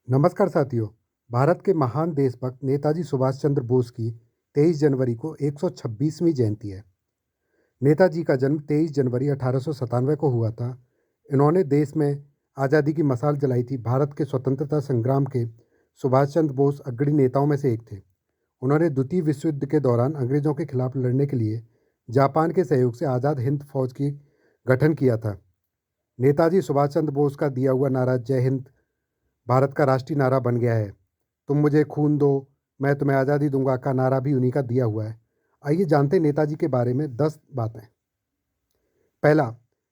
नमस्कार साथियों। भारत के महान देशभक्त नेताजी सुभाष चंद्र बोस की 23 जनवरी को 126वीं जयंती है। नेताजी का जन्म 23 जनवरी 1897 को हुआ था। इन्होंने देश में आज़ादी की मशाल जलाई थी। भारत के स्वतंत्रता संग्राम के सुभाष चंद्र बोस अग्रणी नेताओं में से एक थे। उन्होंने द्वितीय विश्व युद्ध के दौरान अंग्रेजों के खिलाफ लड़ने के लिए जापान के सहयोग से आज़ाद हिंद फौज की गठन किया था। नेताजी सुभाष चंद्र बोस का दिया हुआ नारा जय हिंद भारत का राष्ट्रीय नारा बन गया है। तुम मुझे खून दो, मैं तुम्हें आज़ादी दूंगा का नारा भी उन्हीं का दिया हुआ है। आइए जानते हैं नेताजी के बारे में 10 बातें। पहला,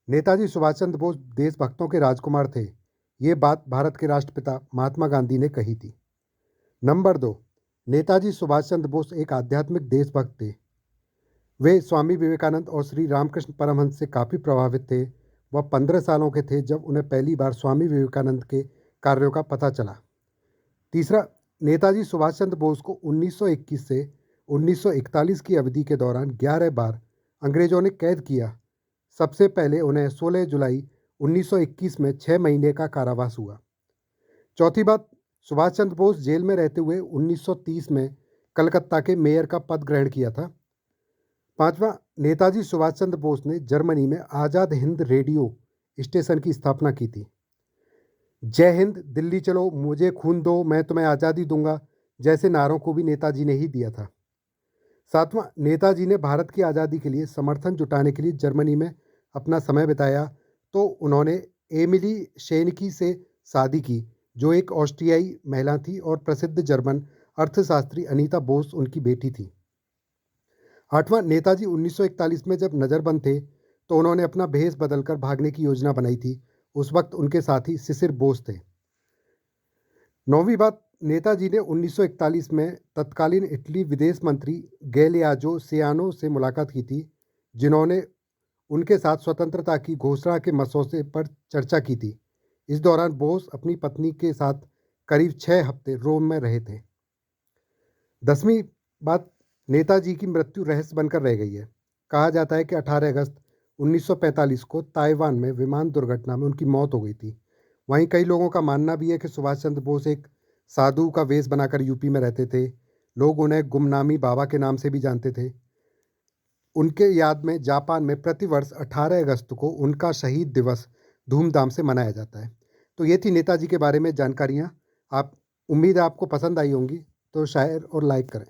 नेताजी सुभाष चंद्र बोस देशभक्तों के राजकुमार थे। ये बात भारत के राष्ट्रपिता महात्मा गांधी ने कही थी। नंबर 2, नेताजी सुभाष चंद्र बोस एक आध्यात्मिक देशभक्त थे। वे स्वामी विवेकानंद और श्री रामकृष्ण परमहंस से काफ़ी प्रभावित थे। वह 15 सालों के थे जब उन्हें पहली बार स्वामी विवेकानंद के कार्यों का पता चला। तीसरा, नेताजी सुभाष चंद्र बोस को 1921 से 1941 की अवधि के दौरान 11 बार अंग्रेजों ने कैद किया। सबसे पहले उन्हें 16 जुलाई 1921 में 6 महीने का कारावास हुआ। चौथी बात, सुभाष चंद्र बोस जेल में रहते हुए 1930 में कलकत्ता के मेयर का पद ग्रहण किया था। पांचवा, नेताजी सुभाष चंद्र बोस ने जर्मनी में आज़ाद हिंद रेडियो स्टेशन की स्थापना की थी। जय हिंद, दिल्ली चलो, मुझे खून दो, मैं तुम्हें आज़ादी दूंगा जैसे नारों को भी नेताजी ने ही दिया था। सातवां, नेताजी ने भारत की आज़ादी के लिए समर्थन जुटाने के लिए जर्मनी में अपना समय बिताया तो उन्होंने एमिली शेनकी से शादी की, जो एक ऑस्ट्रियाई महिला थी और प्रसिद्ध जर्मन अर्थशास्त्री अनीता बोस उनकी बेटी थी। आठवां, नेताजी 1941 में जब नज़रबंद थे तो उन्होंने अपना भेष बदलकर भागने की योजना बनाई थी। उस वक्त उनके साथी शिशिर बोस थे। नौवीं बात, नेताजी ने 1941 में तत्कालीन इटली विदेश मंत्री गैलियाजो सियानो से मुलाकात की थी, जिन्होंने उनके साथ स्वतंत्रता की घोषणा के मसौदे पर चर्चा की थी। इस दौरान बोस अपनी पत्नी के साथ करीब 6 हफ्ते रोम में रहे थे। 10वीं बात, नेताजी की मृत्यु रहस्य बनकर रह गई है। कहा जाता है कि 18 अगस्त 1945 को ताइवान में विमान दुर्घटना में उनकी मौत हो गई थी। वहीं कई लोगों का मानना भी है कि सुभाष चंद्र बोस एक साधु का वेश बनाकर यूपी में रहते थे। लोग उन्हें गुमनामी बाबा के नाम से भी जानते थे। उनके याद में जापान में प्रतिवर्ष 18 अगस्त को उनका शहीद दिवस धूमधाम से मनाया जाता है। तो ये थी नेताजी के बारे में जानकारियाँ। आप उम्मीद है आपको पसंद आई होंगी, तो शेयर और लाइक करें।